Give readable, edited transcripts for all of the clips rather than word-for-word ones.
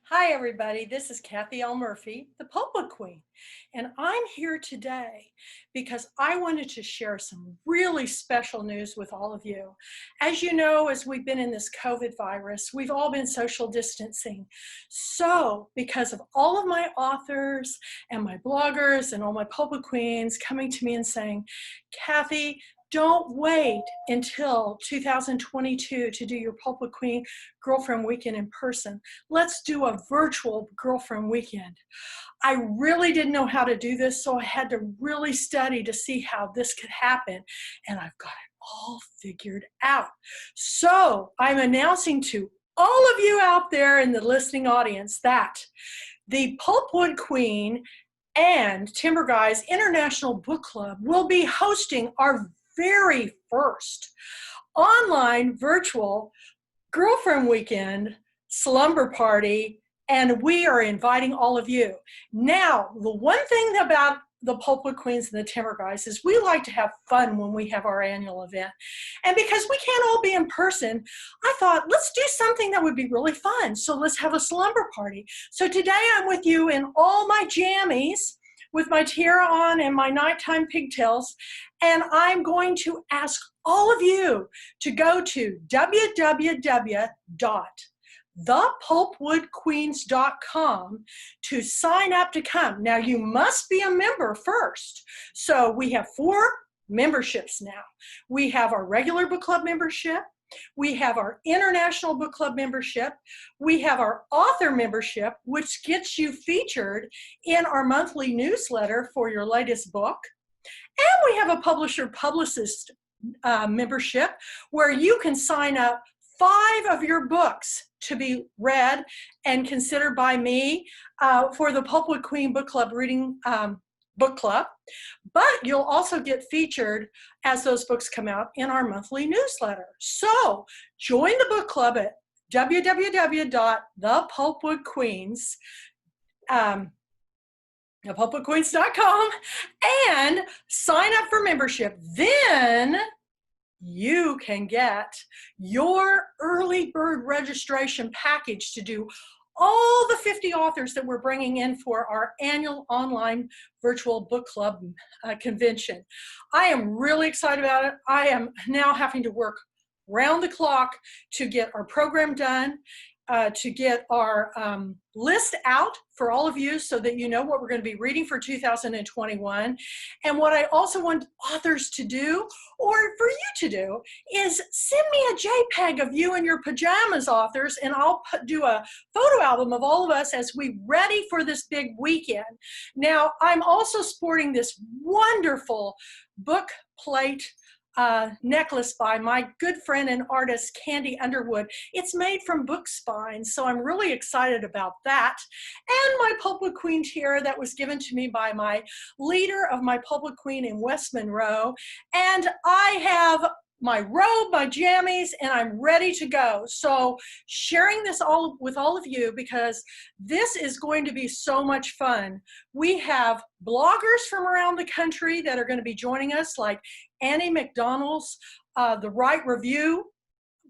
Hi, everybody. This is Kathy L. Murphy, the Pulpwood Queen, and I'm here today because I wanted to share some really special news with all of you. As you know, as we've been in this COVID virus, we've all been social distancing. So, because of all of my authors and my bloggers and all my Pulpwood Queens coming to me and saying, Kathy, don't wait until 2022 to do your Pulpwood Queen Girlfriend Weekend in person. Let's do a virtual Girlfriend Weekend. I really didn't know how to do this, so I had to really study to see how this could happen, and I've got it all figured out. So I'm announcing to all of you out there in the listening audience that the Pulpwood Queen and Timber Guys International Book Club will be hosting our very first online virtual Girlfriend Weekend slumber party, and we are inviting all of you. Now, the one thing about the Pulpwood Queens and the Timber Guys is we like to have fun when we have our annual event. And because we can't all be in person, I thought, let's do something that would be really fun. So let's have a slumber party. So today I'm with you in all my jammies, with my tiara on and my nighttime pigtails, and I'm going to ask all of you to go to www.thepulpwoodqueens.com to sign up to come. Now, you must be a member first. So we have 4 memberships now. We have our regular book club membership. We have our International Book Club membership. We have our author membership, which gets you featured in our monthly newsletter for your latest book. And we have a publicist membership where you can sign up 5 of your books to be read and considered by me for the Pulpwood Queen Book Club reading book club, but you'll also get featured as those books come out in our monthly newsletter. So join the book club at thepulpwoodqueens.com and sign up for membership. Then you can get your early bird registration package to do all the 50 authors that we're bringing in for our annual online virtual book club convention. I am really excited about it. I am now having to work round the clock to get our program done, to get our list out for all of you so that you know what we're going to be reading for 2021. And what I also want authors to do, or for you to do, is send me a JPEG of you and your pajamas, authors, and I'll do a photo album of all of us as we ready for this big weekend. Now, I'm also sporting this wonderful book plate necklace by my good friend and artist Candy Underwood. It's made from book spines, so I'm really excited about that. And my Pulpwood Queen tiara that was given to me by my leader of my Pulpwood Queen in West Monroe. And I have my robe, my jammies, and I'm ready to go. So sharing this all with all of you because this is going to be so much fun. We have bloggers from around the country that are going to be joining us, like Annie McDonald's The Right Review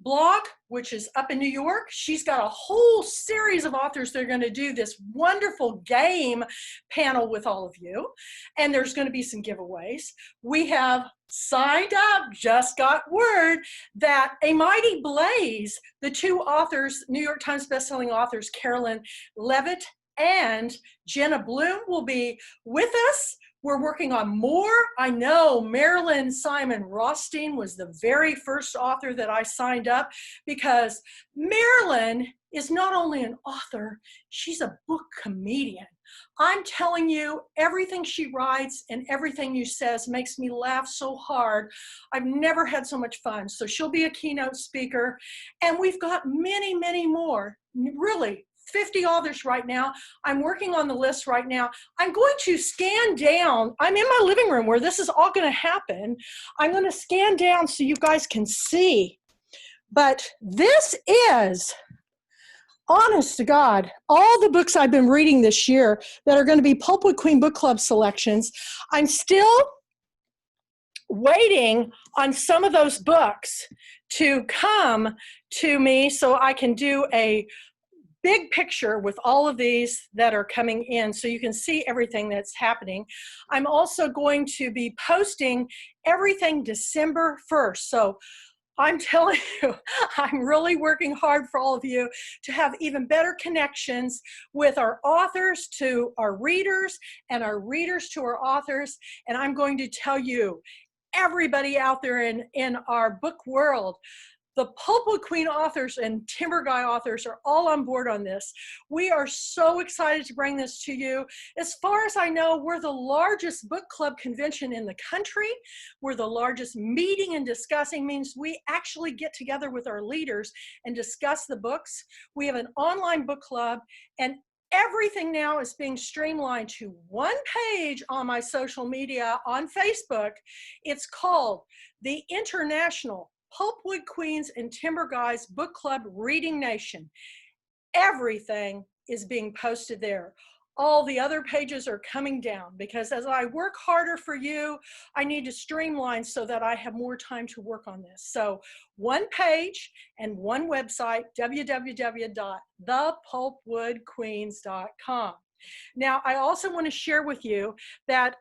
blog, which is up in New York. She's got a whole series of authors that are going to do this wonderful game panel with all of you. And there's going to be some giveaways. We have signed up, just got word that A Mighty Blaze, the 2 authors, New York Times bestselling authors, Carolyn Levitt and Jenna Bloom, will be with us. We're working on more. I know Marilyn Simon Rothstein was the very first author that I signed up because Marilyn is not only an author, she's a book comedian. I'm telling you, everything she writes and everything she says makes me laugh so hard. I've never had so much fun. So she'll be a keynote speaker. And we've got many, many more, really. 50 authors right now. I'm working on the list right now. I'm going to scan down. I'm in my living room where this is all going to happen. I'm going to scan down so you guys can see. But this is, honest to God, all the books I've been reading this year that are going to be Pulpwood Queen Book Club selections. I'm still waiting on some of those books to come to me so I can do a big picture with all of these that are coming in so you can see everything that's happening. I'm also going to be posting everything December 1st. So I'm telling you, I'm really working hard for all of you to have even better connections with our authors to our readers and our readers to our authors. And I'm going to tell you, everybody out there in our book world, the Pulpwood Queen authors and Timber Guy authors are all on board on this. We are so excited to bring this to you. As far as I know, we're the largest book club convention in the country. We're the largest meeting and discussing, means we actually get together with our leaders and discuss the books. We have an online book club, and everything now is being streamlined to one page on my social media on Facebook. It's called the International Pulpwood Queens and Timber Guys Book Club Reading Nation. Everything is being posted there. All the other pages are coming down because as I work harder for you, I need to streamline so that I have more time to work on this. So one page and one website, www.thepulpwoodqueens.com. Now, I also want to share with you that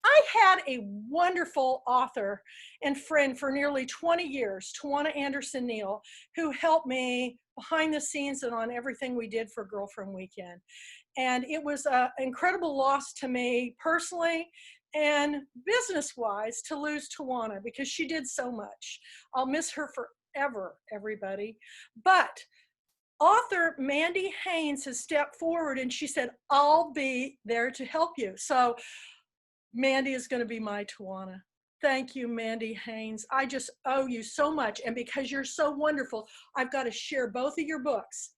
I had a wonderful author and friend for nearly 20 years, Tawana Anderson Neal, who helped me behind the scenes and on everything we did for Girlfriend Weekend. And it was an incredible loss to me personally and business-wise to lose Tawana because she did so much. I'll miss her forever, everybody. But author Mandy Haynes has stepped forward and she said, I'll be there to help you. So Mandy is going to be my Tawana. Thank you, Mandy Haynes. I just owe you so much. And because you're so wonderful, I've got to share both of your books.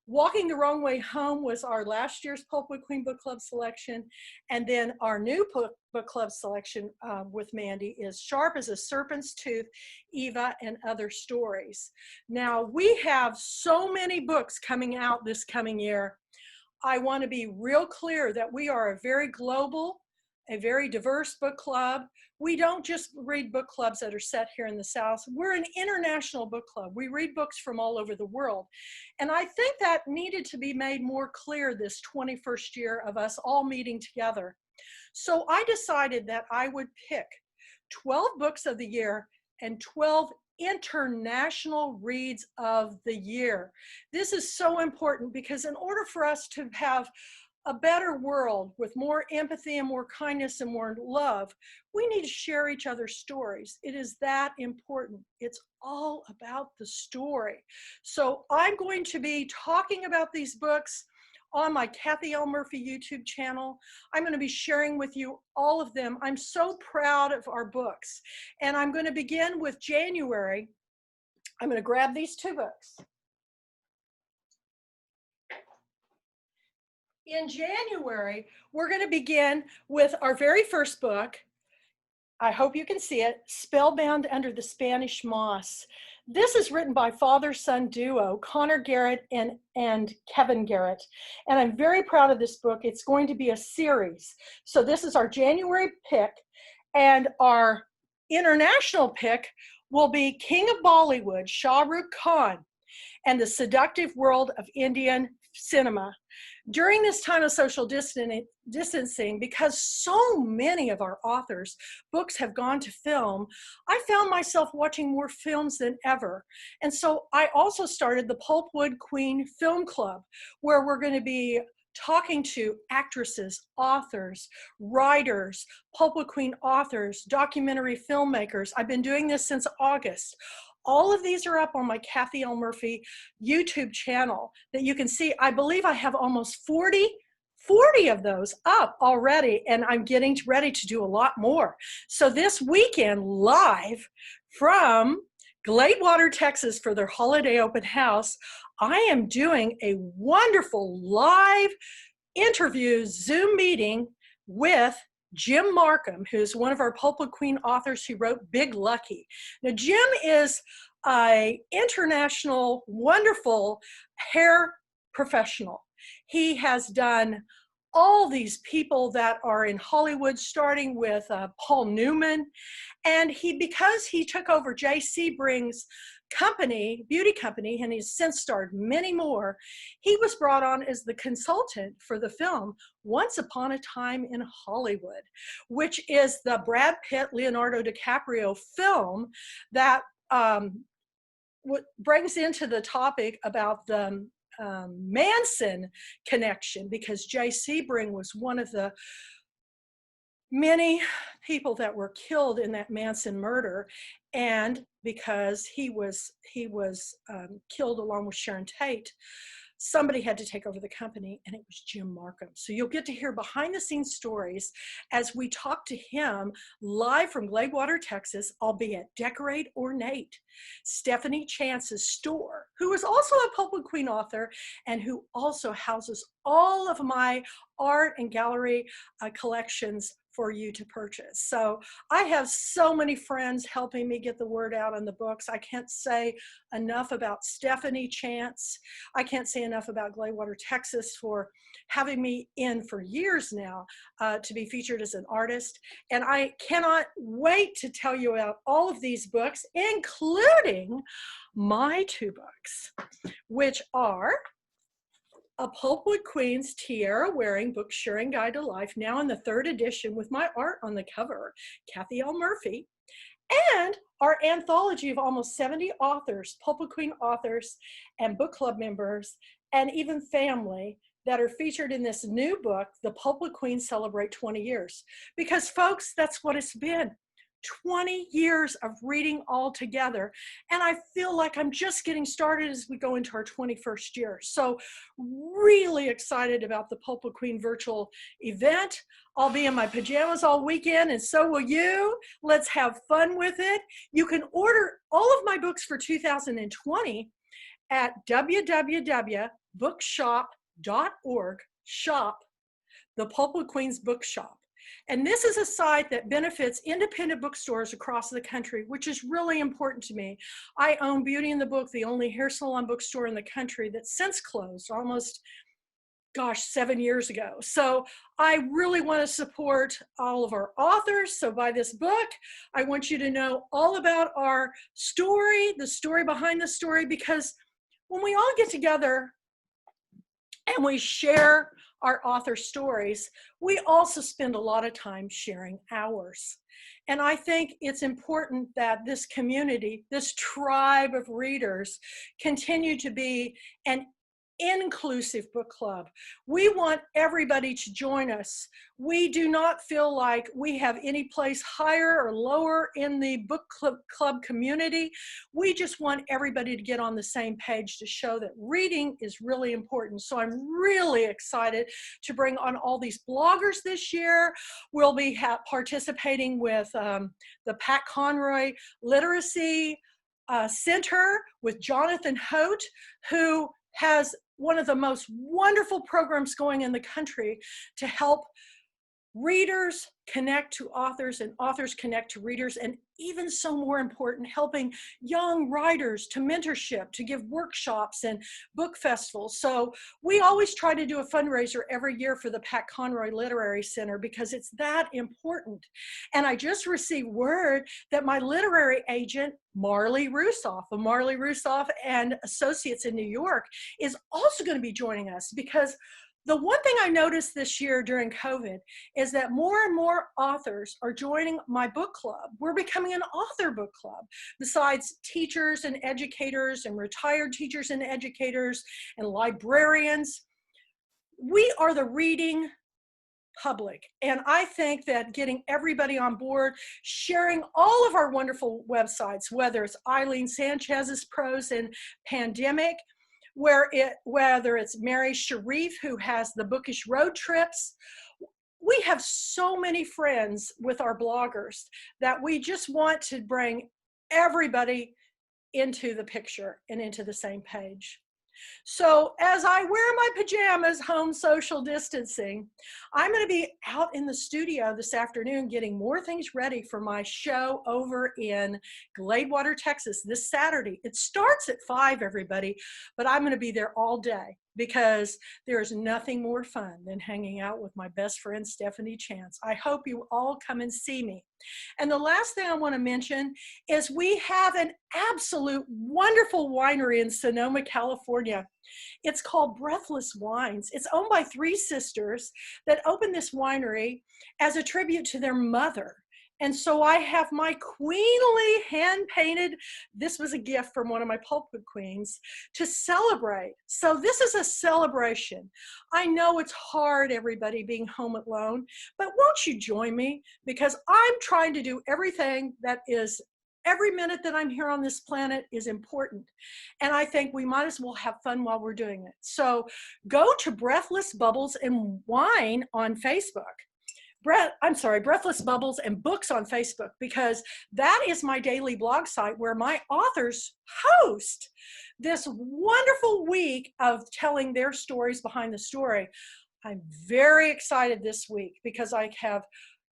Walking the Wrong Way Home was our last year's Pulpwood Queen Book Club selection. And then our new book club selection with Mandy is Sharp as a Serpent's Tooth, Eva and Other Stories. Now, we have so many books coming out this coming year. I want to be real clear that we are a very global, a very diverse book club. We don't just read book clubs that are set here in the South. We're an international book club. We read books from all over the world. And I think that needed to be made more clear this 21st year of us all meeting together. So I decided that I would pick 12 books of the year and 12 international reads of the year. This is so important because in order for us to have a better world with more empathy and more kindness and more love, we need to share each other's stories. It is that important. It's all about the story. So I'm going to be talking about these books on my Kathy L. Murphy YouTube channel. I'm going to be sharing with you all of them. I'm so proud of our books. And I'm going to begin with January. I'm going to grab these two books. In January, we're going to begin with our very first book. I hope you can see it, Spellbound Under the Spanish Moss. This is written by father-son duo, Connor Garrett and Kevin Garrett. And I'm very proud of this book. It's going to be a series. So this is our January pick. And our international pick will be King of Bollywood, Shah Rukh Khan, and the Seductive World of Indian Cinema. During this time of social distancing, because so many of our authors' books have gone to film, I found myself watching more films than ever. And so I also started the Pulpwood Queen Film Club, where we're going to be talking to actresses, authors, writers, Pulpwood Queen authors, documentary filmmakers. I've been doing this since August. All of these are up on my Kathy L. Murphy YouTube channel that you can see. I believe I have almost 40 of those up already, and I'm getting ready to do a lot more. So this weekend, live from Gladewater, Texas, for their holiday open house, I am doing a wonderful live interview Zoom meeting with Jim Markham, who's one of our Pulpwood Queen authors who wrote Big Lucky. Now, Jim is an international, wonderful hair professional. He has done all these people that are in Hollywood, starting with Paul Newman. And because he took over J.C. Sebring's company, beauty company, and he's since starred many more, he was brought on as the consultant for the film Once Upon a Time in Hollywood, which is the Brad Pitt, Leonardo DiCaprio film that brings into the topic about the Manson connection, because Jay Sebring was one of the many people that were killed in that Manson murder, and because he was killed along with Sharon Tate, somebody had to take over the company, and it was Jim Markham. So you'll get to hear behind the scenes stories as we talk to him live from Gladewater, Texas, albeit decorate ornate, Stephanie Chance's store, who is also a Pulpwood Queen author and who also houses all of my art and gallery collections for you to purchase. So I have so many friends helping me get the word out on the books. I can't say enough about Stephanie Chance. I can't say enough about Gladewater, Texas for having me in for years now to be featured as an artist. And I cannot wait to tell you about all of these books, including my 2 books, which are A Pulpwood Queen's Tiara-Wearing Book Sharing Guide to Life, now in the 3rd edition with my art on the cover, Kathy L. Murphy, and our anthology of almost 70 authors, Pulpwood Queen authors and book club members, and even family that are featured in this new book, The Pulpwood Queens Celebrate 20 Years. Because folks, that's what it's been. 20 years of reading all together. And I feel like I'm just getting started as we go into our 21st year. So really excited about the Pulpwood Queen virtual event. I'll be in my pajamas all weekend, and so will you. Let's have fun with it. You can order all of my books for 2020 at www.bookshop.org, shop, the Pulpwood Queens Bookshop. And this is a site that benefits independent bookstores across the country, which is really important to me. I own Beauty in the Book, the only hair salon bookstore in the country that's since closed almost, 7 years ago. So I really want to support all of our authors. So buy this book. I want you to know all about our story, the story behind the story, because when we all get together and we share our author stories, we also spend a lot of time sharing ours. And I think it's important that this community, this tribe of readers, continue to be an inclusive book club. We want everybody to join us. We do not feel like we have any place higher or lower in the book club community. We just want everybody to get on the same page to show that reading is really important. So I'm really excited to bring on all these bloggers this year. We'll be participating with the Pat Conroy Literacy Center with Jonathan Hote, who has one of the most wonderful programs going in the country to help readers connect to authors and authors connect to readers, and even so more important, helping young writers to mentorship, to give workshops and book festivals. So we always try to do a fundraiser every year for the Pat Conroy Literary Center because it's that important. And I just received word that my literary agent, Marley Rusoff of Marley Rusoff and Associates in New York, is also going to be joining us, because the one thing I noticed this year during COVID is that more and more authors are joining my book club. We're becoming an author book club, besides teachers and educators and retired teachers and educators and librarians. We are the reading public. And I think that getting everybody on board, sharing all of our wonderful websites, whether it's Eileen Sanchez's Prose and Pandemic, whether it's Mary Sharif, who has the Bookish Road Trips. We have so many friends with our bloggers that we just want to bring everybody into the picture and into the same page. So as I wear my pajamas, home social distancing, I'm going to be out in the studio this afternoon getting more things ready for my show over in Gladewater, Texas this Saturday. It starts at 5, everybody, but I'm going to be there all day. because there is nothing more fun than hanging out with my best friend, Stephanie Chance. I hope you all come and see me. And the last thing I want to mention is we have an absolute wonderful winery in Sonoma, California. It's called Breathless Wines. It's owned by 3 sisters that opened this winery as a tribute to their mother. And so I have my queenly hand-painted, this was a gift from one of my Pulpwood queens, to celebrate. So this is a celebration. I know it's hard, everybody, being home alone, but won't you join me? Because I'm trying to do everything that is, every minute that I'm here on this planet is important. And I think we might as well have fun while we're doing it. So go to Breathless Bubbles and Wine on Facebook. Breathless Bubbles and Books on Facebook, because that is my daily blog site where my authors host this wonderful week of telling their stories behind the story. I'm very excited this week because I have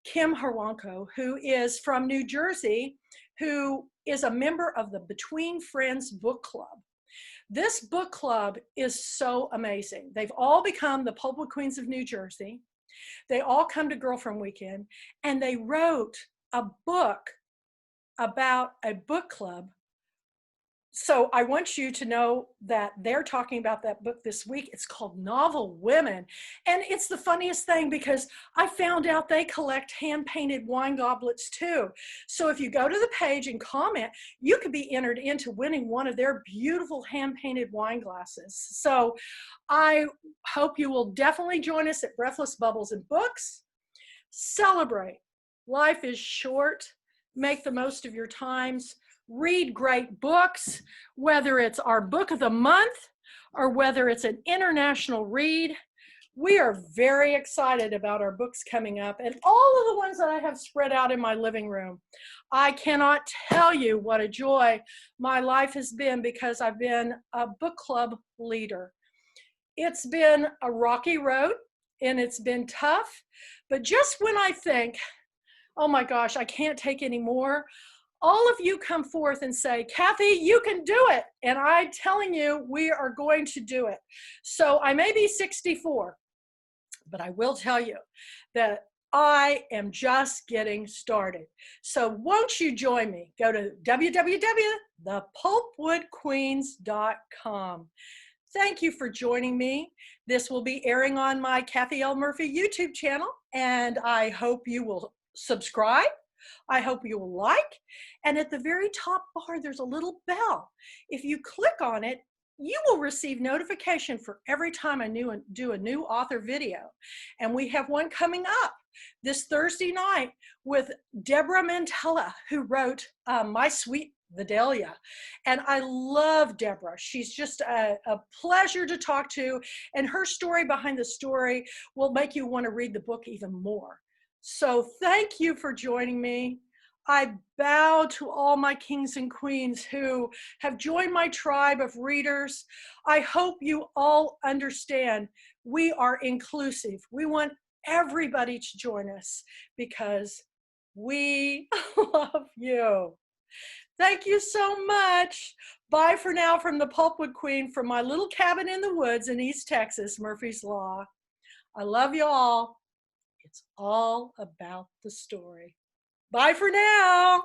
Kim Harwanko, who is from New Jersey, who is a member of the Between Friends book club. This book club is so amazing. They've all become the Pulpwood Queens of New Jersey. They all come to Girlfriend Weekend, and they wrote a book about a book club. So I want you to know that they're talking about that book this week. It's called Novel Women. And it's the funniest thing because I found out they collect hand-painted wine goblets too. So if you go to the page and comment, you could be entered into winning one of their beautiful hand-painted wine glasses. So I hope you will definitely join us at Breathless Bubbles and Books. Celebrate. Life is short. Make the most of your times. Read great books, whether it's our book of the month or whether it's an international read. We are very excited about our books coming up and all of the ones that I have spread out in my living room. I cannot tell you what a joy my life has been because I've been a book club leader. It's been a rocky road and it's been tough, but just when I think, oh my gosh, I can't take any more, all of you come forth and say, Kathy, you can do it. And I'm telling you, we are going to do it. So I may be 64, but I will tell you that I am just getting started. So won't you join me? Go to www.thepulpwoodqueens.com. Thank you for joining me. This will be airing on my Kathy L. Murphy YouTube channel, and I hope you will subscribe. I hope you will like, and at the very top bar, there's a little bell. If you click on it, you will receive notification for every time I do a new author video. And we have one coming up this Thursday night with Deborah Mantella, who wrote My Sweet Vidalia. And I love Deborah. She's just a pleasure to talk to, and her story behind the story will make you want to read the book even more. So thank you for joining me. I bow to all my kings and queens who have joined my tribe of readers. I hope you all understand we are inclusive. We want everybody to join us because we love you. Thank you so much. Bye for now from the Pulpwood Queen from my little cabin in the woods in East Texas, Murphy's Law. I love you all. It's all about the story. Bye for now.